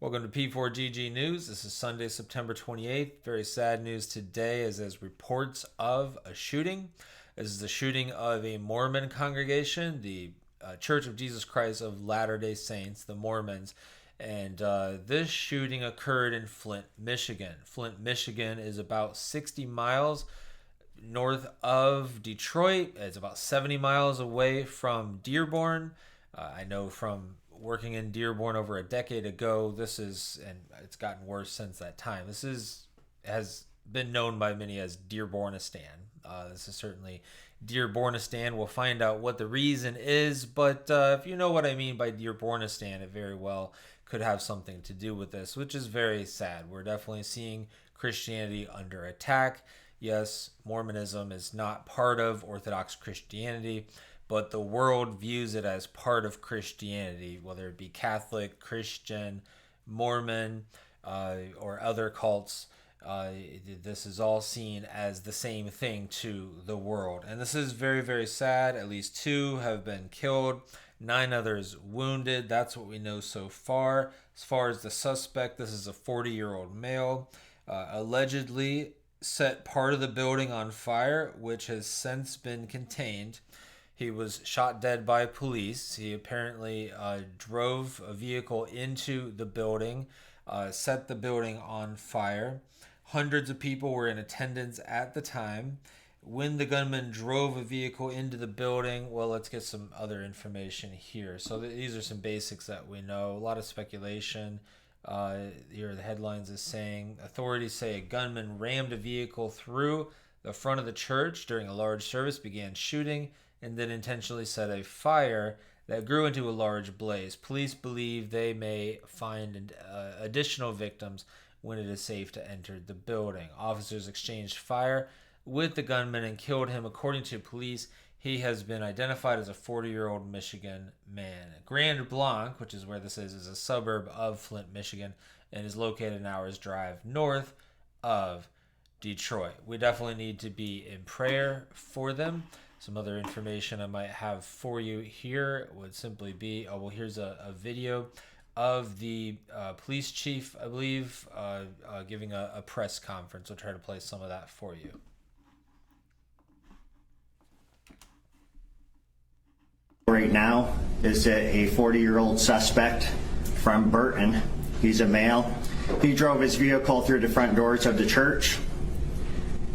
Welcome to P4GG News. This is Sunday, September 28th. Very sad news today as there's reports of a shooting. This is the shooting of a Mormon congregation, the Church of Jesus Christ of Latter-day Saints, the Mormons. And this shooting occurred in Flint, Michigan. Flint, Michigan is about 60 miles north of Detroit. It's about 70 miles away from Dearborn. I know from working in Dearborn over a decade ago, and it's gotten worse since that time. Has been known by many as Dearbornistan. This is certainly Dearbornistan. We'll find out what the reason is, but if you know what I mean by Dearbornistan, it very well could have something to do with this, which is very sad. We're definitely seeing Christianity under attack. Yes, Mormonism is not part of Orthodox Christianity, but the world views it as part of Christianity, whether it be Catholic, Christian, Mormon, or other cults. This is all seen as the same thing to the world. And this is very, very sad. At least 2 have been killed, 9 others wounded. That's what we know so far. As far as the suspect, this is a 40-year-old male, allegedly set part of the building on fire, which has since been contained. He was shot dead by police. He apparently drove a vehicle into the building, set the building on fire. Hundreds of people were in attendance at the time. When the gunman drove a vehicle into the building, well, let's get some other information here. So these are some basics that we know. A lot of speculation. Here the headlines is saying authorities say a gunman rammed a vehicle through the front of the church during a large service, began shooting, and then intentionally set a fire that grew into a large blaze. Police believe they may find additional victims when it is safe to enter the building. Officers exchanged fire with the gunman and killed him. According to police, he has been identified as a 40-year-old Michigan man. Grand Blanc, which is where this is a suburb of Flint, Michigan, and is located an hour's drive north of Detroit. We definitely need to be in prayer for them. Some other information I might have for you here would simply be, here's a video of the police chief, I believe, giving a press conference. I'll try to play some of that for you. Right now is a 40-year-old suspect from Burton. He's a male. He drove his vehicle through the front doors of the church.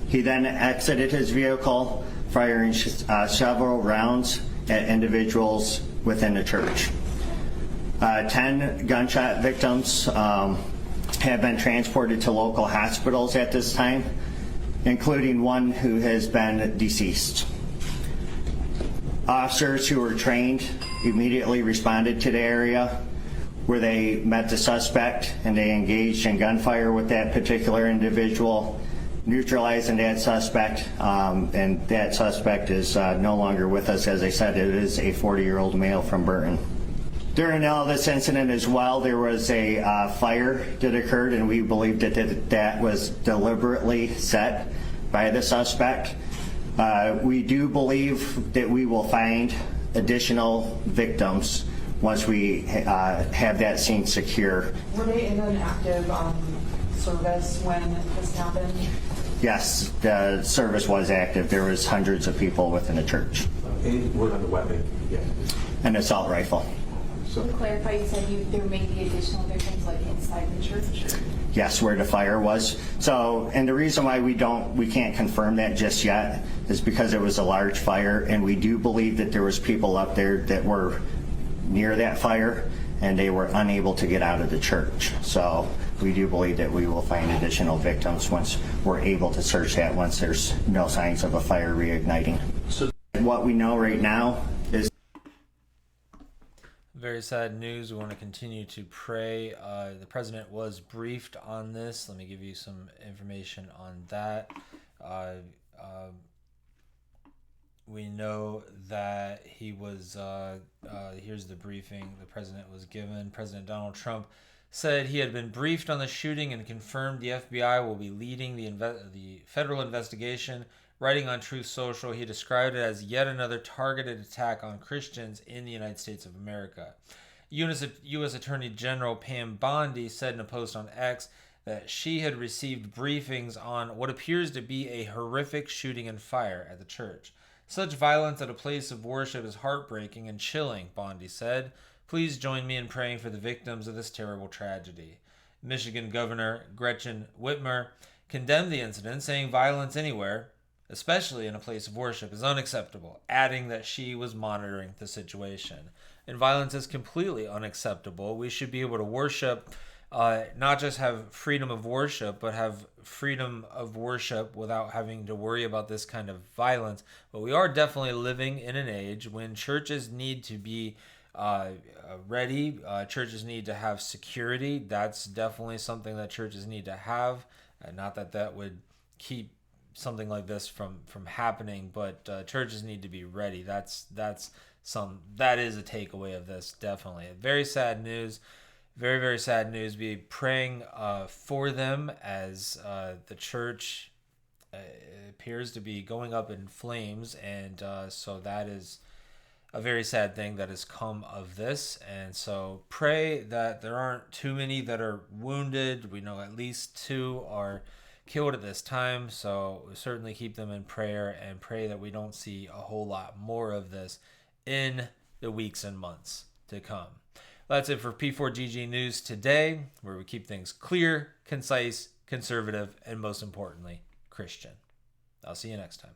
He then exited his vehicle, firing several rounds at individuals within the church. 10 gunshot victims have been transported to local hospitals at this time, including one who has been deceased. Officers who were trained immediately responded to the area where they met the suspect, and they engaged in gunfire with that particular individual, neutralizing that suspect, and that suspect is no longer with us. As I said, it is a 40-year-old male from Burton. During all this incident as well, there was a fire that occurred, and we believe that was deliberately set by the suspect. We do believe that we will find additional victims once we have that scene secure. Were they in an active service when this happened? Yes, the service was active. There was hundreds of people within the church. Any word on the weapon? Yeah. An assault rifle. To clarify, you said there may be additional victims like inside the church? Yes, where the fire was. So, and the reason why we can't confirm that just yet is because it was a large fire, and we do believe that there was people up there that were near that fire and they were unable to get out of the church. So we do believe that we will find additional victims once we're able to search that, once there's no signs of a fire reigniting. So what we know right now is Very sad news. We want to continue to pray. The president was briefed on this. Let me give you some information on that. We know that he was, here's the briefing the president was given. President Donald Trump said he had been briefed on the shooting and confirmed the FBI will be leading the federal investigation. Writing on Truth Social, he described it as yet another targeted attack on Christians in the United States of America. U.S. Attorney General Pam Bondi said in a post on X that she had received briefings on what appears to be a horrific shooting and fire at the church. Such violence at a place of worship is heartbreaking and chilling, Bondi said. Please join me in praying for the victims of this terrible tragedy. Michigan Governor Gretchen Whitmer condemned the incident, saying violence anywhere, especially in a place of worship, is unacceptable, adding that she was monitoring the situation. And violence is completely unacceptable. We should be able to worship, not just have freedom of worship, but have freedom of worship without having to worry about this kind of violence. But we are definitely living in an age when churches need to be ready. Churches need to have security. That's definitely something that churches need to have. Not that that would keep something like this from happening, but churches need to be ready. That is a takeaway of this, definitely. Very sad news. Very, very sad news. Be praying for them as the church appears to be going up in flames, and so that is a very sad thing that has come of this. And so pray that there aren't too many that are wounded. We know at least 2 are killed at this time, so certainly keep them in prayer and pray that we don't see a whole lot more of this in the weeks and months to come. That's it for P4GG News today, where we keep things clear, concise, conservative, and most importantly, Christian. I'll see you next time.